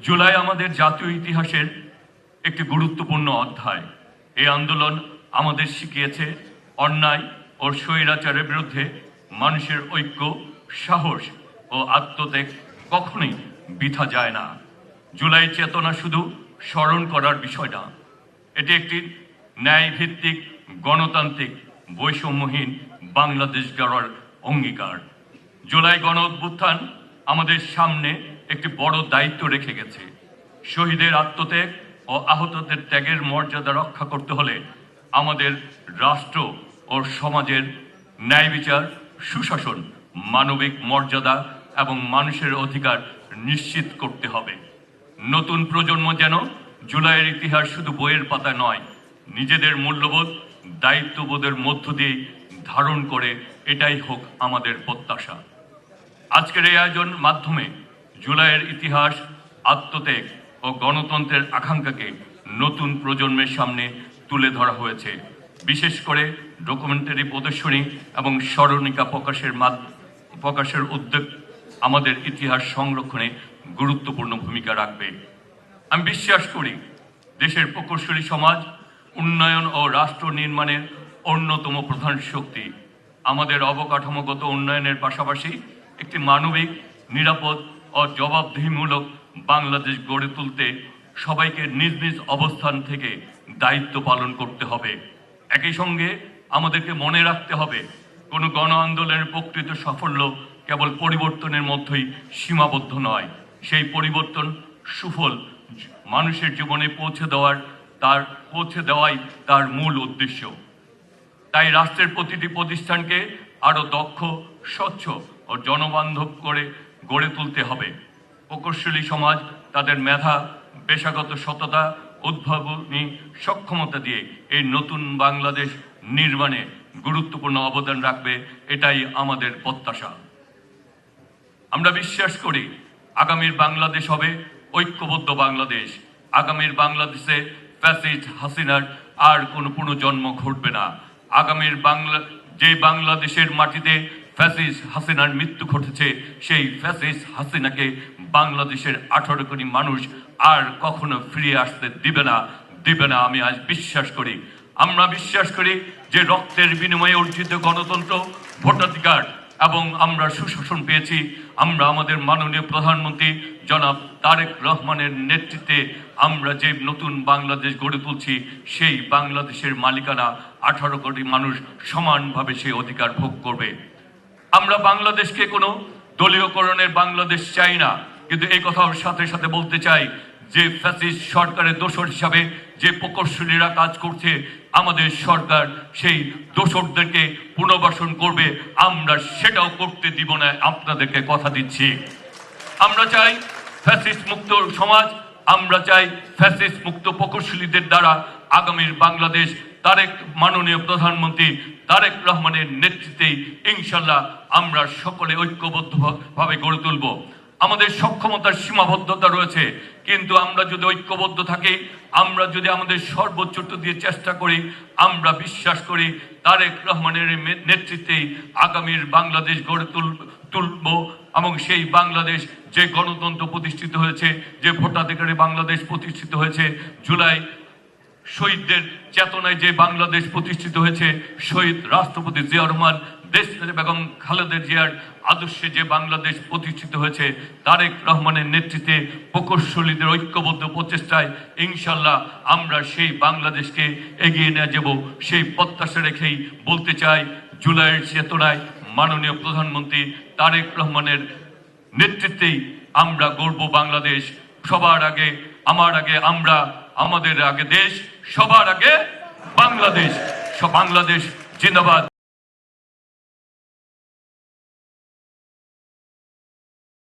জুলাই আমাদের জাতীয় ইতিহাসের একটি গুরুত্বপূর্ণ অধ্যায়। এই আন্দোলন আমাদের শিখিয়েছে অন্যায় ও স্বৈরাচারের বিরুদ্ধে মানুষের ঐক্য, সাহস ও আত্মত্যাগ কখনোই বৃথা যায় না। জুলাই চেতনা শুধু স্মরণ করার বিষয় না, এটি একটি ন্যায়ভিত্তিক, গণতান্ত্রিক, বৈষম্যহীন বাংলাদেশ গড়ার অঙ্গীকার। জুলাই গণ অভ্যুত্থান আমাদের সামনে একটি বড় দায়িত্ব রেখে গেছে। শহীদের আত্মত্যাগ ও আহতদের ত্যাগের মর্যাদা রক্ষা করতে হলে আমাদের রাষ্ট্র ও সমাজের ন্যায় বিচার, সুশাসন, মানবিক মর্যাদা এবং মানুষের অধিকার নিশ্চিত করতে হবে। নতুন প্রজন্ম যেন জুলাইয়ের ইতিহাস শুধু বইয়ের পাতা নয়, নিজেদের মূল্যবোধ, দায়িত্ববোধের মধ্য দিয়ে ধারণ করে, এটাই হোক আমাদের প্রত্যাশা। আজকের এই আয়োজন মাধ্যমে জুলাইয়ের ইতিহাস, আত্মত্যাগ ও গণতন্ত্রের আকাঙ্ক্ষাকে নতুন প্রজন্মের সামনে তুলে ধরা হয়েছে। বিশেষ করে ডকুমেন্টারি প্রদর্শনী এবং স্মরণিকা প্রকাশের উদ্যোগ আমাদের ইতিহাস সংরক্ষণে গুরুত্বপূর্ণ ভূমিকা রাখবে। আমি বিশ্বাস করি দেশের প্রকৌশলী সমাজ উন্নয়ন ও রাষ্ট্র নির্মাণের অন্যতম প্রধান শক্তি। আমাদের অবকাঠামোগত উন্নয়নের পাশাপাশি একটি মানবিক, নিরাপদ ও জবাবদিহিমূলক বাংলাদেশ গড়ে তুলতে সবাইকে নিজ নিজ অবস্থান থেকে দায়িত্ব পালন করতে হবে। একই সঙ্গে আমাদেরকে মনে রাখতে হবে, কোনো গণ আন্দোলনের প্রকৃত সাফল্য কেবল পরিবর্তনের মধ্যেই সীমাবদ্ধ নয়। সেই পরিবর্তন সুফল মানুষের জীবনে পৌঁছে দেওয়াই তার মূল উদ্দেশ্য। তাই রাষ্ট্রের প্রতিটি প্রতিষ্ঠানকে আরো দক্ষ, স্বচ্ছ ও জনবান্ধব করে গড়ে তুলতে হবে। প্রকৌশলী সমাজ তাদের মেধা, পেশাগত সততা, উদ্ভাবনী সক্ষমতা দিয়ে এই নতুন বাংলাদেশ নির্মাণে গুরুত্বপূর্ণ অবদান রাখবে, এটাই আমাদের প্রত্যাশা। আমরা বিশ্বাস করি আগামীর বাংলাদেশ হবে ঐক্যবদ্ধ বাংলাদেশ। আগামীর বাংলাদেশে ফ্যাসিস্ট হাসিনার আর কোনো পুনর্জন্ম ঘটবে না। আগামীর যে বাংলাদেশের মাটিতে ফ্যাসিস্ট হাসিনার মৃত্যু ঘটেছে, সেই ফ্যাসিস্ট হাসিনাকে বাংলাদেশের 18 কোটি মানুষ আর কখনো ফিরে আসতে দিবে না। আমি আজ বিশ্বাস করি, আমরা বিশ্বাস করি যে রক্তের বিনিময়ে অর্জিত গণতন্ত্র, ভোটাধিকার এবং আমরা সুশাসন পেয়েছি। আমরা আমাদের মাননীয় প্রধানমন্ত্রী জনাব তারেক রহমানের নেতৃত্বে আমরা যে নতুন বাংলাদেশ গড়ে তুলছি, সেই বাংলাদেশের মালিকানা 18 কোটি মানুষ সমানভাবে সেই অধিকার ভোগ করবে। আমরা বাংলাদেশকে কোনো দলীয়করণের বাংলাদেশ চাই না, কিন্তু এই কথার সাথে সাথে বলতে চাই যে ফ্যাসিস্ট সরকারের দোসর হিসাবে যে প্রকৌশলীরা কাজ করছে, আমাদের সরকার সেই দোসরদেরকে পুনর্বাসন করবে। আমরা সেটাও করতে দিব না, আপনাদেরকে কথা দিচ্ছি। আমরা চাই ফ্যাসিস্ট মুক্ত সমাজ, আমরা চাই ফ্যাসিস্ট মুক্ত প্রকৌশলীদের দ্বারা আগামীর বাংলাদেশ মাননীয় প্রধানমন্ত্রী তারেক রহমানের নেতৃত্বেই ইনশাল্লাহ আমরা সকলে ঐক্যবদ্ধভাবে গড়ে তুলব। আমাদের সক্ষমতার সীমাবদ্ধতা রয়েছে, কিন্তু আমরা যদি ঐক্যবদ্ধ থাকি, আমরা যদি আমাদের সর্বোচ্চটা দিয়ে চেষ্টা করি, আমরা বিশ্বাস করি তারেক রহমানের নেতৃত্বেই আগামীর বাংলাদেশ গড়ে তুলব। এবং সেই বাংলাদেশ, যে গণতন্ত্র প্রতিষ্ঠিত হয়েছে, যে ভোটাধিকারে বাংলাদেশ প্রতিষ্ঠিত হয়েছে, জুলাই শহীদদের চেতনায় যে বাংলাদেশ প্রতিষ্ঠিত হয়েছে, শহীদ রাষ্ট্রপতি জিয়া রহমান, দেশনেত্রী বেগম খালেদা জিয়ার আদর্শে যে বাংলাদেশ প্রতিষ্ঠিত হয়েছে, তারেক রহমানের নেতৃত্বে প্রকৌশলীদের ঐক্যবদ্ধ প্রচেষ্টায় ইনশাল্লাহ আমরা সেই বাংলাদেশকে এগিয়ে নিয়ে যাব। সেই প্রত্যাশা রেখেই বলতে চাই, জুলাইয়ের চেতনায় মাননীয় প্রধানমন্ত্রী তারেক রহমানের নেতৃত্বেই আমরা গড়ব বাংলাদেশ। সবার আগে, আমার আগে আমরা, আমাদের আগে দেশ, সবার আগে বাংলাদেশ। বাংলাদেশ জিন্দাবাদ।